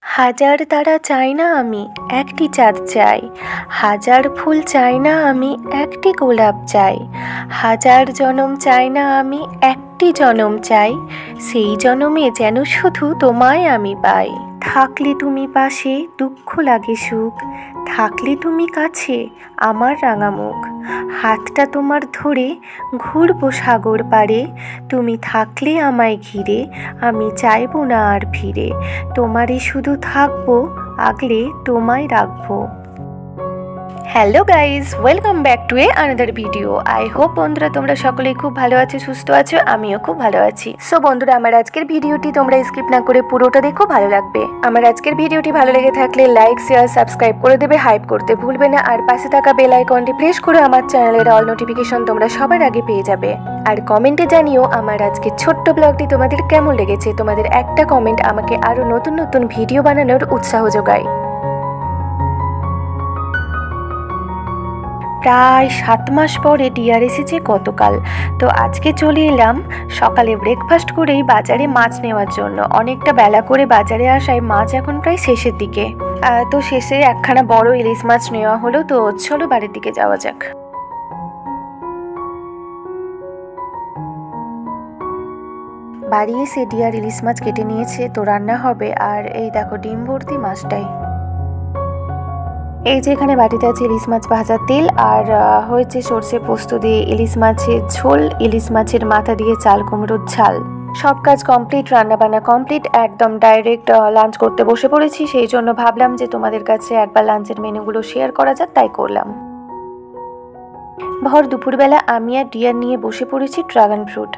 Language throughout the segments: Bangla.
হাজার তারা চাই না আমি, একটি চাঁদ চাই। হাজার ফুল চাই না আমি, একটি গোলাপ চাই। হাজার জনম চাই না আমি, একটি জনম চাই। সেই জনমে যেন শুধু তোমায় আমি পাই। থাকলে তুমি পাশে দুঃখ লাগে সুখ, থাকলে তুমি কাছে আমার রাঙা মুখ। হাতটা তোমার ধরে ঘুরবো সাগর পাড়ে, তুমি থাকলে আমায় ঘিরে আমি চাইবো না আর ফিরে। তোমারই শুধু থাকবো, আগলে তোমায় রাখবো। Hello guys, welcome back to another video. I hope বন্ধুরা তোমরা সকলেই খুব ভালো আছো, সুস্থ আছো, আমিও খুব ভালো আছি। সো বন্ধুরা, আমার আজকের ভিডিওটি তোমরা স্কিপ না করে পুরোটা দেখো, ভালো লাগবে। আমার আজকের ভিডিওটি ভালো লেগে থাকলে লাইক, শেয়ার, সাবস্ক্রাইব করে দেবে, হাইপ করতে ভুলবে না। আর পাশে থাকা বেল আইকনটি প্রেস করে আমার চ্যানেলের অল নোটিফিকেশন তোমরা সবার আগে পেয়ে যাবে। আর কমেন্টে জানিও আমার আজকের ছোট্ট ব্লগটি তোমাদের কেমন লেগেছে। তোমাদের একটা কমেন্ট আমাকে আরও নতুন নতুন ভিডিও বানানোর উৎসাহ যোগায়। প্রায় 7 মাস পরে ডিয়ার এসেছে গতকাল। তো আজকে চলে এলাম সকালে ব্রেকফাস্ট করেই বাজারে মাছ নেওয়ার জন্য। অনেকটা বেলা করে বাজারে আসায় মাছ এখন প্রায় শেষের দিকে। তো শেষে একখানা বড় ইলিশ মাছ নেওয়া হলো। তো চলো বাড়ির দিকে যাওয়া যাক। বাড়ি এসে ডিয়ার ইলিশ মাছ কেটে নিয়েছে, তো রান্না হবে। আর এই দেখো ডিম ভর্তি মাছটাই। এই যে এখানে বাটিতে আছে ইলিশ মাছ ভাজার তেল, আর হয়েছে সর্ষে পোস্ত দিয়ে ইলিশ মাছের ঝোল, ইলিশ মাছের মাথা দিয়ে চাল কুমড়োর ঝাল। সব কাজ কমপ্লিট, রান্নাবান্না কমপ্লিট, একদম ডাইরেক্ট লাঞ্চ করতে বসে পড়েছি। সেই জন্য ভাবলাম যে তোমাদের কাছে একবার লাঞ্চের মেনুগুলো শেয়ার করা যাক, তাই করলাম। ভর দুপুরবেলা আমি আর ডিয়ার নিয়ে বসে পড়েছি ড্রাগন ফ্রুট,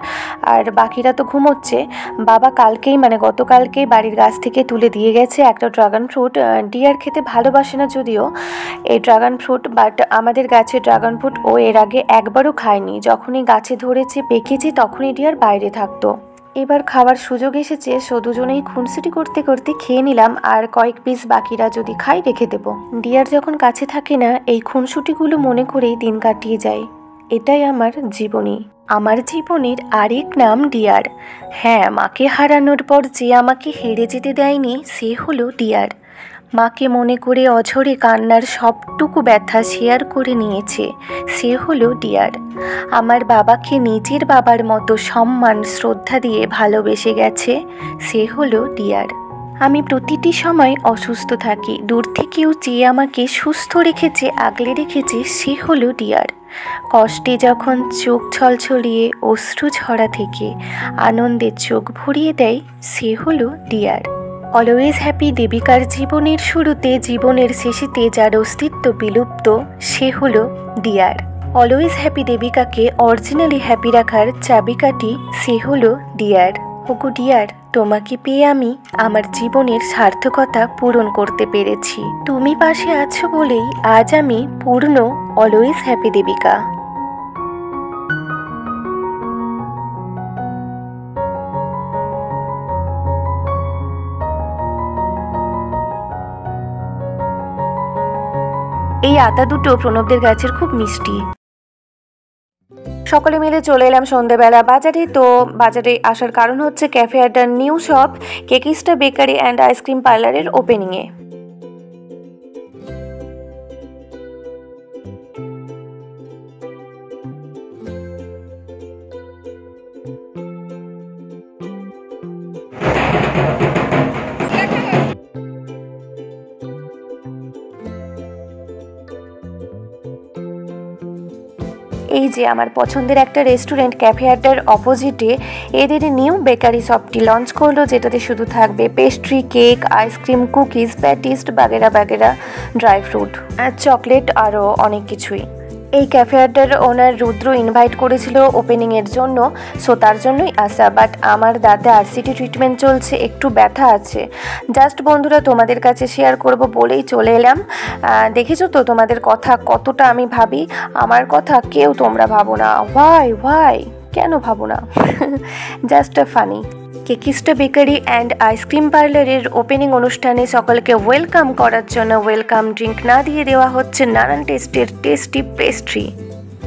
আর বাকিরা তো ঘুমোচ্ছে। বাবা কালকেই গতকালকেই বাড়ির গাছ থেকে তুলে দিয়ে গেছে একটা ড্রাগন ফ্রুট। ডিয়ার খেতে ভালোবাসে না যদিও এই ড্রাগন ফ্রুট, বাট আমাদের গাছে ড্রাগন ফ্রুট ও এর আগে একবারও খায়নি। যখনই গাছে ধরেছে পেকেছে তখনই ডিয়ার বাইরে থাকতো। এবার খাওয়ার সুযোগ এসেছে, সো দুজনেই খুনসুটি করতে করতে খেয়ে নিলাম। আর কয়েক পিস বাকিরা যদি খাই রেখে দেবো। ডিয়ার যখন কাছে থাকে না, এই খুনসুটিগুলো মনে করেই দিন কাটিয়ে যায়। এটাই আমার জীবনী। আমার জীবনের আরেক নাম ডিয়ার। হ্যাঁ, মাকে হারানোর পর যে আমাকে হেরে যেতে দেয়নি সে হলো ডিয়ার। মাকে মনে করে অঝরে কান্নার সবটুকু ব্যথা শেয়ার করে নিয়েছে, সে হলো ডিয়ার। আমার বাবাকে নিজের বাবার মতো সম্মান শ্রদ্ধা দিয়ে ভালোবেসে গেছে, সে হলো ডিয়ার। আমি প্রতিটি সময় অসুস্থ থাকি, দূর থেকেও চেয়ে আমাকে সুস্থ রেখেছে, আগলে রেখেছে, সে হলো ডিয়ার। কষ্টে যখন চোখ ছলছলিয়ে অশ্রু ঝরা থেকে আনন্দের চোখ ভরিয়ে দেয়, সে হলো ডিয়ার। অলওয়েজ হ্যাপি দেবিকার জীবনের শুরুতে জীবনের শেষেতে যার অস্তিত্ব বিলুপ্ত, সে হলো ডিয়ার। অলওয়েজ হ্যাপি দেবিকাকে অরিজিনালি হ্যাপি রাখার চাবিকাঠি, সে হলো ডিয়ার। ওগো ডিয়ার, তোমাকে পেয়ে আমি আমার জীবনের সার্থকতা পূরণ করতে পেরেছি। তুমি পাশে আছো বলেই আজ আমি পূর্ণ অলওয়েজ হ্যাপি দেবিকা। এই আতা দুটো প্রণবদের গাছের খুব মিষ্টি। সকলে মিলে চলে এলাম সন্ধ্যেবেলা বাজারে। তো বাজারে আসার কারণ হচ্ছে ক্যাফে আড্ডার নিউ শপ কেকিস্টা বেকারি অ্যান্ড আইসক্রিম পার্লারের ওপেনিংয়ে। এই যে আমার পছন্দের একটা রেস্টুরেন্ট ক্যাফে আড্ডার অপোজিটে এদের নিউ বেকারি শপটি লঞ্চ করলো, যেটাতে শুধু থাকবে পেস্ট্রি, কেক, আইসক্রিম, কুকিজ, প্যাটিস্ট বাগেরা বাগেরা, ড্রাই ফ্রুট, চকলেট, আরও অনেক কিছুই। এই ক্যাফে আড্ডার ওনার রুদ্র ইনভাইট করেছিল ওপেনিংয়ের জন্য, সো তার জন্যই আসা। বাট আমার দাঁতে আরসিটি ট্রিটমেন্ট চলছে, একটু ব্যথা আছে। জাস্ট বন্ধুরা তোমাদের কাছে শেয়ার করব বলেই চলে এলাম। দেখেছো তো তোমাদের কথা কতটা আমি ভাবি, আমার কথা কেউ তোমরা ভাবো না। ওয়াই কেন ভাবো না? Just funny. কেকিস্টা বেকারি অ্যান্ড আইসক্রিম পার্লারের ওপেনিং অনুষ্ঠানে সকলকে ওয়েলকাম করার জন্য ওয়েলকাম ড্রিঙ্ক না দিয়ে দেওয়া হচ্ছে নানান টেস্টের টেস্টি পেস্ট্রি।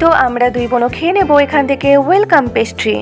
তো আমরা দুই বোনও খেয়ে নেবো এখান থেকে ওয়েলকাম পেস্ট্রি।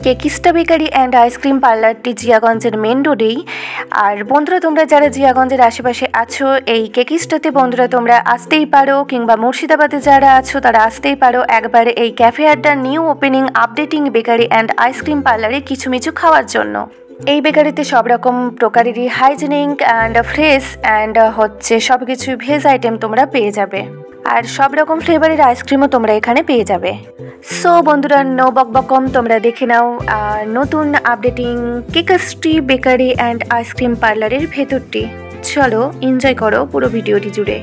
কেকিস্টা বেকারি অ্যান্ড আইসক্রিম পার্লারটি জিয়াগঞ্জের মেন রোডেই। আর বন্ধুরা, তোমরা যারা জিয়াগঞ্জের আশেপাশে আছো, এই কেকিস্টাতে বন্ধুরা তোমরা আসতেই পারো, কিংবা মুর্শিদাবাদে যারা আছো তারা আসতেই পারো একবার এই ক্যাফে আড্ডার new opening updating bakery and ice cream পার্লারে কিছু মিছু খাওয়ার জন্য। এই বেকারিতে সব রকম প্রকারেরই হাইজেনিক অ্যান্ড ফ্রেশ অ্যান্ড সব কিছু ভেজ আইটেম তোমরা পেয়ে যাবে, আর সব রকম ফ্লেভারের আইসক্রিমও তোমরা এখানে পেয়ে যাবে। সো বন্ধুরা, নো বকবকম, তোমরা দেখে নাও নতুন আপডেটিং কেকিস্টা বেকারি অ্যান্ড আইসক্রিম পার্লারের ভেতরটি। চলো এনজয় করো পুরো ভিডিওটি জুড়ে।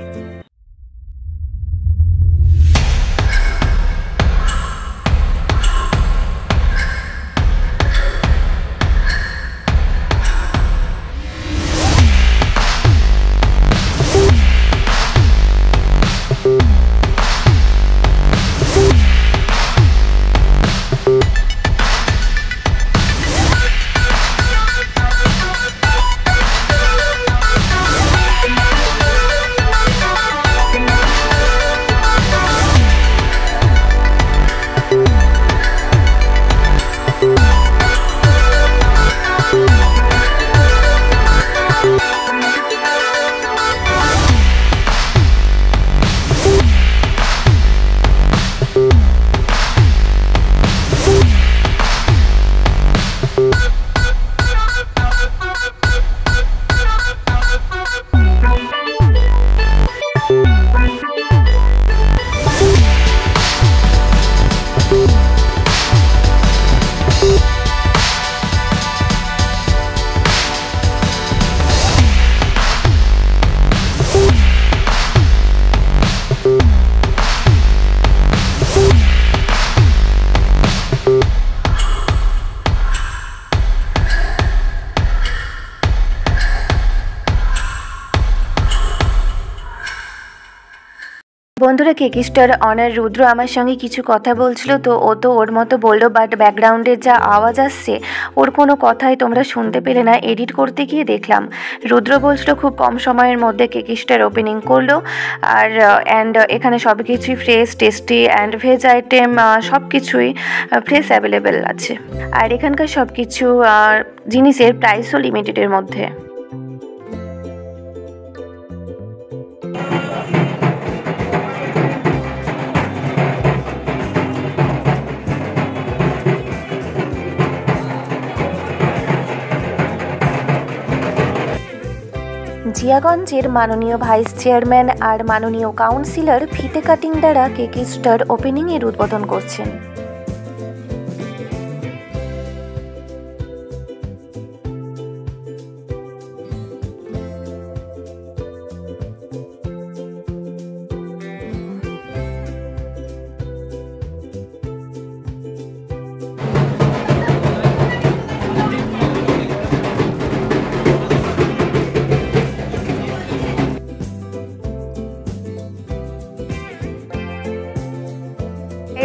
বন্ধুরা, কেকিস্টার অনার রুদ্র আমার সঙ্গে কিছু কথা বলছিল, তো ও তো ওর মতো বললো, বাট ব্যাকগ্রাউন্ডের যা আওয়াজ আসছে ওর কোনো কথাই তোমরা শুনতে পেলে না। এডিট করতে গিয়ে দেখলাম রুদ্র বলছিল খুব কম সময়ের মধ্যে কেকিস্টার ওপেনিং করলো, আর এখানে সব কিছুই fresh, tasty and veg item সব কিছুই ফ্রেশ অ্যাভেলেবেল আছে। আর এখানকার সব কিছু জিনিসের প্রাইসও লিমিটেডের মধ্যে। জিয়াগঞ্জের মাননীয় ভাইস চেয়ারম্যান আর মাননীয় কাউন্সিলর ফিতে কাটিং দ্বারা কেকিস্টার ওপেনিংয়ের উদ্বোধন করছেন।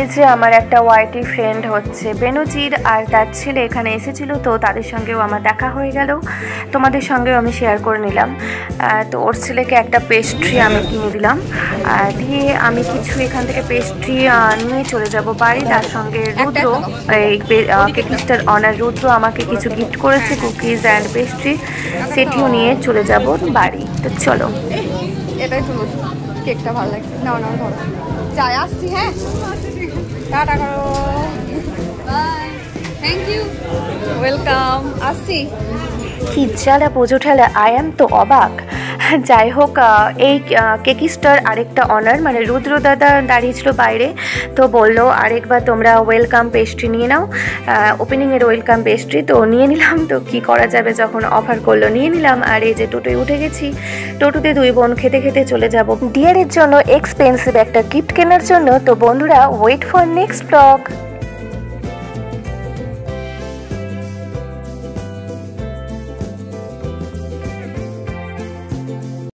এই যে আমার একটা ওয়াইটি ফ্রেন্ড বেনজির আর তার ছেলে এখানে এসেছিল, তো তাদের সঙ্গেও আমার দেখা হয়ে গেল, তোমাদের সঙ্গেও আমি শেয়ার করে নিলাম। তো ওর ছেলেকে একটা পেস্ট্রি আমি কিনে দিলাম, দিয়ে আমি কিছু এখান থেকে পেস্ট্রি নিয়ে চলে যাব বাড়ি। তার সঙ্গে রুদ্র, এই কেকিস্টার অনার রুদ্র আমাকে কিছু গিফট করেছে, কুকিজ অ্যান্ড পেস্ট্রি, সেটিও নিয়ে চলে যাব বাড়ি। তো চলো। এটাই তুলো, কেকটা ভালো লাগছে। নাও নাও ধরো, যাই আসছি। হ্যাঁ, টাটা করো, বাই, থ্যাংক ইউ, ওয়েলকাম, আসছি। কি জ্বালা বোঝো ঠেলা, আই এম তো অবাক। যাই হোক, এই কেকিস্টার আরেকটা অনার মানে রুদ্র দাদা দাঁড়িয়েছিল বাইরে, তো বললো আরেকবার তোমরা ওয়েলকাম পেস্ট্রি নিয়ে নাও, ওপেনিংয়ের ওয়েলকাম পেস্ট্রি। তো নিয়ে নিলাম, তো কি করা যাবে, যখন অফার করলো নিয়ে নিলাম। আর এই যে টোটোয় উঠে গেছি, টোটোতে দুই বোন খেতে খেতে চলে যাব ডিয়ারের জন্য এক্সপেন্সিভ একটা গিফট কেনার জন্য। তো বন্ধুরা, ওয়েট ফর নেক্সট ব্লগ।